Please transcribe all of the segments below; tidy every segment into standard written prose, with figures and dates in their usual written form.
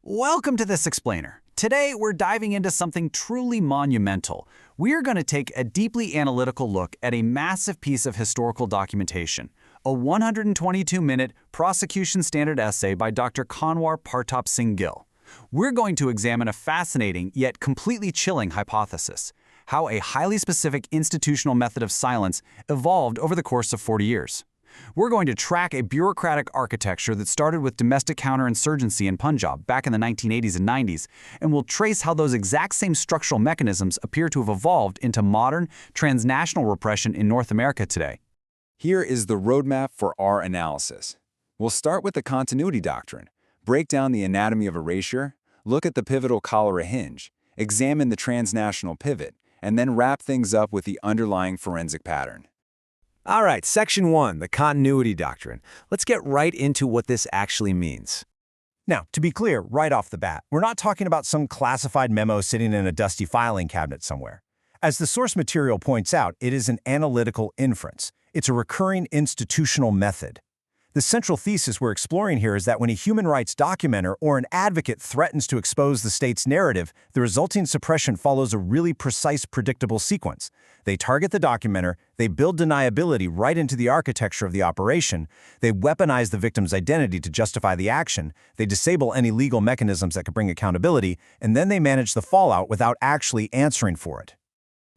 Welcome to this explainer. Today, we're diving into something truly monumental. We're going to take a deeply analytical look at a massive piece of historical documentation, a 122-minute prosecution standard essay by Dr. Kanwar Partap Singh Gill. We're going to examine a fascinating yet completely chilling hypothesis: how a highly specific institutional method of silence evolved over the course of 40 years. We're going to track a bureaucratic architecture that started with domestic counterinsurgency in Punjab back in the 1980s and 90s, and we'll trace how those exact same structural mechanisms appear to have evolved into modern, transnational repression in North America today. Here is the roadmap for our analysis. We'll start with the continuity doctrine, break down the anatomy of erasure, look at the pivotal cholera hinge, examine the transnational pivot, and then wrap things up with the underlying forensic pattern. All right, Section 1, the continuity doctrine. Let's get right into what this actually means. Now, to be clear, right off the bat, we're not talking about some classified memo sitting in a dusty filing cabinet somewhere. As the source material points out, it is an analytical inference. It's a recurring institutional method. The central thesis we're exploring here is that when a human rights documenter or an advocate threatens to expose the state's narrative, the resulting suppression follows a really precise, predictable sequence. They target the documenter, they build deniability right into the architecture of the operation, they weaponize the victim's identity to justify the action, they disable any legal mechanisms that could bring accountability, and then they manage the fallout without actually answering for it.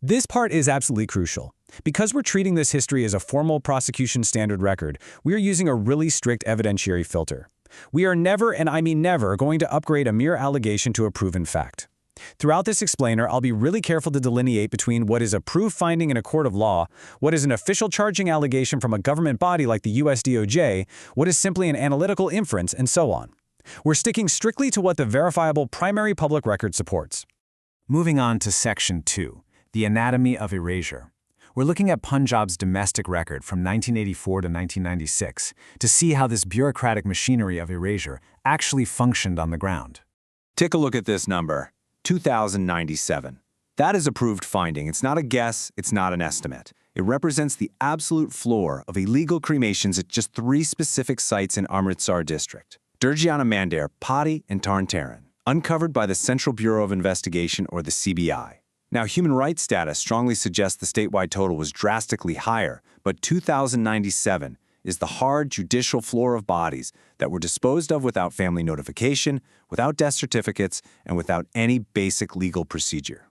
This part is absolutely crucial. Because we're treating this history as a formal prosecution standard record, we are using a really strict evidentiary filter. We are never, and I mean never, going to upgrade a mere allegation to a proven fact. Throughout this explainer, I'll be really careful to delineate between what is a proof finding in a court of law, what is an official charging allegation from a government body like the US DOJ, what is simply an analytical inference, and so on. We're sticking strictly to what the verifiable primary public record supports. Moving on to Section 2, the anatomy of erasure. We're looking at Punjab's domestic record from 1984 to 1996 to see how this bureaucratic machinery of erasure actually functioned on the ground. Take a look at this number, 2,097. That is a proved finding. It's not a guess, it's not an estimate. It represents the absolute floor of illegal cremations at just 3 specific sites in Amritsar district: Durgiana Mandir, Patti, and Tarn Taran, uncovered by the Central Bureau of Investigation, or the CBI. Now, human rights data strongly suggests the statewide total was drastically higher, but 2,097 is the hard judicial floor of bodies that were disposed of without family notification, without death certificates, and without any basic legal procedure.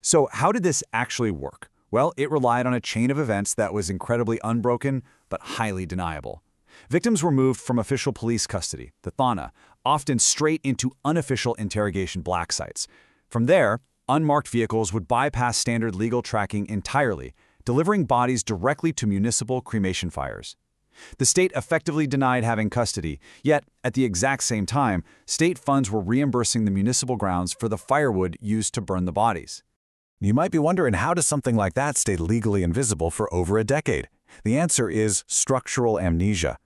So how did this actually work? Well, it relied on a chain of events that was incredibly unbroken but highly deniable. Victims were moved from official police custody, the Thana, often straight into unofficial interrogation black sites. From there, unmarked vehicles would bypass standard legal tracking entirely, delivering bodies directly to municipal cremation fires. The state effectively denied having custody, yet, at the exact same time, state funds were reimbursing the municipal grounds for the firewood used to burn the bodies. You might be wondering, how does something like that stay legally invisible for over a decade? The answer is structural amnesia.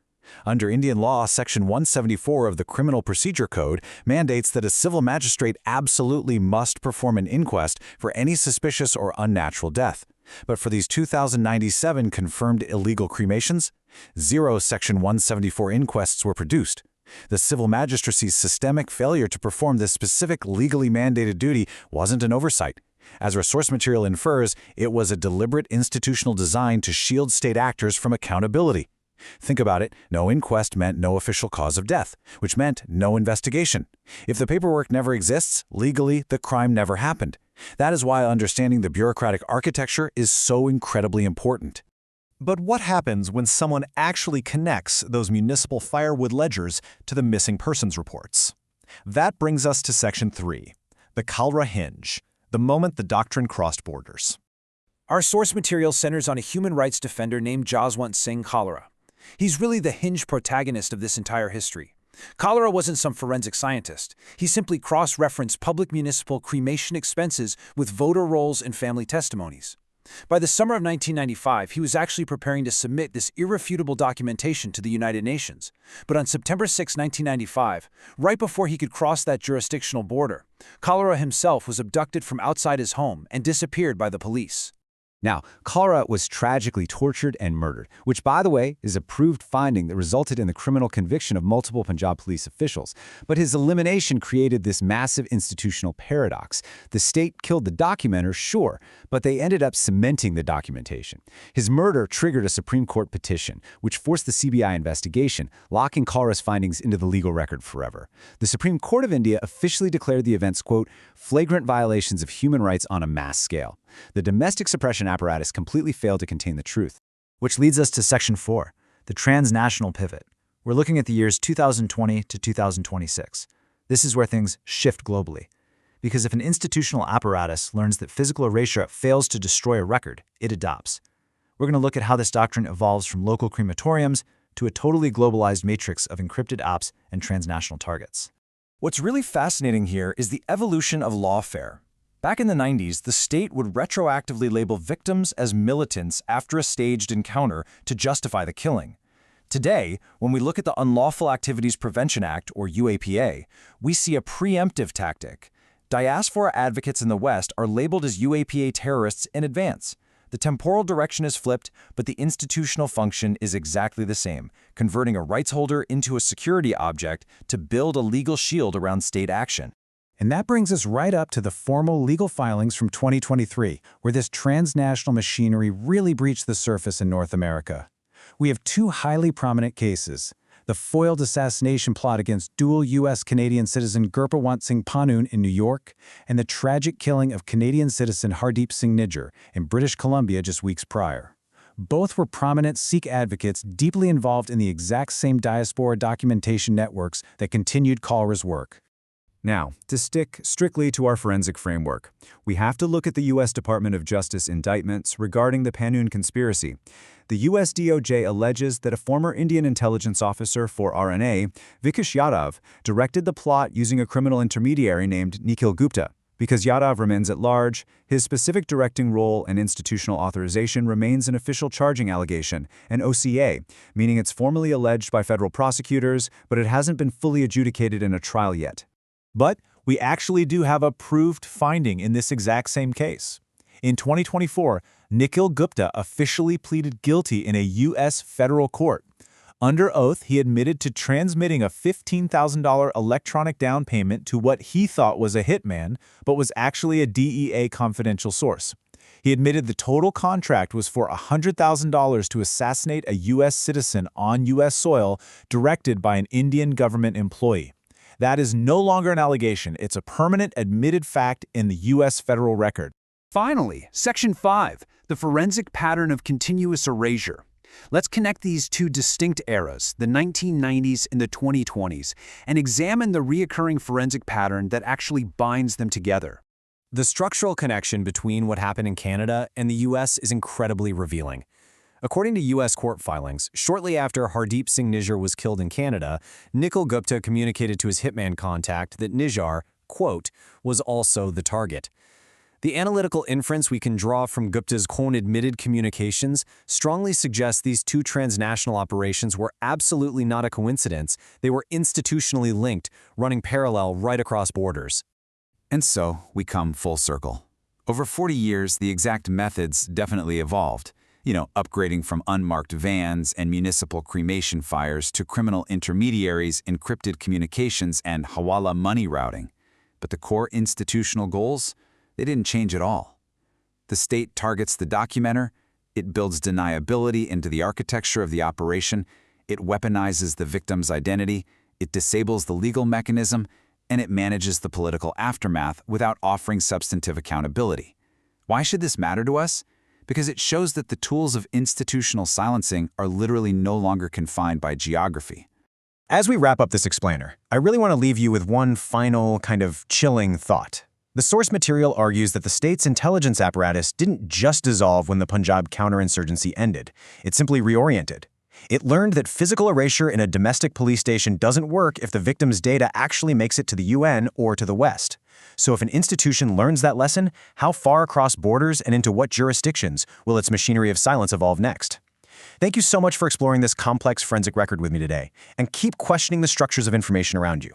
Under Indian law, Section 174 of the Criminal Procedure Code mandates that a civil magistrate absolutely must perform an inquest for any suspicious or unnatural death. But for these 2,097 confirmed illegal cremations, 0 Section 174 inquests were produced. The civil magistracy's systemic failure to perform this specific legally mandated duty wasn't an oversight. As our source material infers, it was a deliberate institutional design to shield state actors from accountability. Think about it, no inquest meant no official cause of death, which meant no investigation. If the paperwork never exists, legally, the crime never happened. That is why understanding the bureaucratic architecture is so incredibly important. But what happens when someone actually connects those municipal firewood ledgers to the missing persons reports? That brings us to Section 3, the Khalra hinge, the moment the doctrine crossed borders. Our source material centers on a human rights defender named Jaswant Singh Khalra. He's really the hinge protagonist of this entire history. Khalra wasn't some forensic scientist. He simply cross-referenced public municipal cremation expenses with voter rolls and family testimonies. By the summer of 1995, he was actually preparing to submit this irrefutable documentation to the United Nations. But on September 6, 1995, right before he could cross that jurisdictional border, Khalra himself was abducted from outside his home and disappeared by the police. Now, Khalra was tragically tortured and murdered, which, by the way, is a proved finding that resulted in the criminal conviction of multiple Punjab police officials. But his elimination created this massive institutional paradox. The state killed the documenter, sure, but they ended up cementing the documentation. His murder triggered a Supreme Court petition, which forced the CBI investigation, locking Khalra's findings into the legal record forever. The Supreme Court of India officially declared the events, quote, flagrant violations of human rights on a mass scale. The domestic suppression apparatus completely failed to contain the truth. Which leads us to Section 4, the transnational pivot. We're looking at the years 2020 to 2026. This is where things shift globally. Because if an institutional apparatus learns that physical erasure fails to destroy a record, it adopts. We're going to look at how this doctrine evolves from local crematoriums to a totally globalized matrix of encrypted apps and transnational targets. What's really fascinating here is the evolution of lawfare. Back in the 90s, the state would retroactively label victims as militants after a staged encounter to justify the killing. Today, when we look at the Unlawful Activities Prevention Act, or UAPA, we see a preemptive tactic. Diaspora advocates in the West are labeled as UAPA terrorists in advance. The temporal direction is flipped, but the institutional function is exactly the same, converting a rights holder into a security object to build a legal shield around state action. And that brings us right up to the formal legal filings from 2023, where this transnational machinery really breached the surface in North America. We have two highly prominent cases: the foiled assassination plot against dual U.S.-Canadian citizen Jaswant Singh Khalra in New York, and the tragic killing of Canadian citizen Hardeep Singh Nijjar in British Columbia just weeks prior. Both were prominent Sikh advocates deeply involved in the exact same diaspora documentation networks that continued Khalra's work. Now, to stick strictly to our forensic framework, we have to look at the U.S. Department of Justice indictments regarding the Pannoon conspiracy. The U.S. DOJ alleges that a former Indian intelligence officer for RNA, Vikash Yadav, directed the plot using a criminal intermediary named Nikhil Gupta. Because Yadav remains at large, his specific directing role and institutional authorization remains an official charging allegation, an OCA, meaning it's formally alleged by federal prosecutors, but it hasn't been fully adjudicated in a trial yet. But we actually do have a proved finding in this exact same case. In 2024, Nikhil Gupta officially pleaded guilty in a U.S. federal court. Under oath, he admitted to transmitting a $15,000 electronic down payment to what he thought was a hitman, but was actually a DEA confidential source. He admitted the total contract was for $100,000 to assassinate a U.S. citizen on U.S. soil directed by an Indian government employee. That is no longer an allegation. It's a permanent admitted fact in the U.S. federal record. Finally, Section 5, the forensic pattern of continuous erasure. Let's connect these two distinct eras, the 1990s and the 2020s, and examine the reoccurring forensic pattern that actually binds them together. The structural connection between what happened in Canada and the U.S. is incredibly revealing. According to U.S. court filings, shortly after Hardeep Singh Nijjar was killed in Canada, Nikhil Gupta communicated to his hitman contact that Nijjar, quote, was also the target. The analytical inference we can draw from Gupta's admitted communications strongly suggests these two transnational operations were absolutely not a coincidence. They were institutionally linked, running parallel right across borders. And so we come full circle. Over 40 years, the exact methods definitely evolved. Upgrading from unmarked vans and municipal cremation fires to criminal intermediaries, encrypted communications, and hawala money routing. But the core institutional goals? They didn't change at all. The state targets the documenter, it builds deniability into the architecture of the operation, it weaponizes the victim's identity, it disables the legal mechanism, and it manages the political aftermath without offering substantive accountability. Why should this matter to us? Because it shows that the tools of institutional silencing are literally no longer confined by geography. As we wrap up this explainer, I really want to leave you with one final kind of chilling thought. The source material argues that the state's intelligence apparatus didn't just dissolve when the Punjab counterinsurgency ended. It simply reoriented. It learned that physical erasure in a domestic police station doesn't work if the victim's data actually makes it to the UN or to the West. So if an institution learns that lesson, how far across borders and into what jurisdictions will its machinery of silence evolve next? Thank you so much for exploring this complex forensic record with me today, and keep questioning the structures of information around you.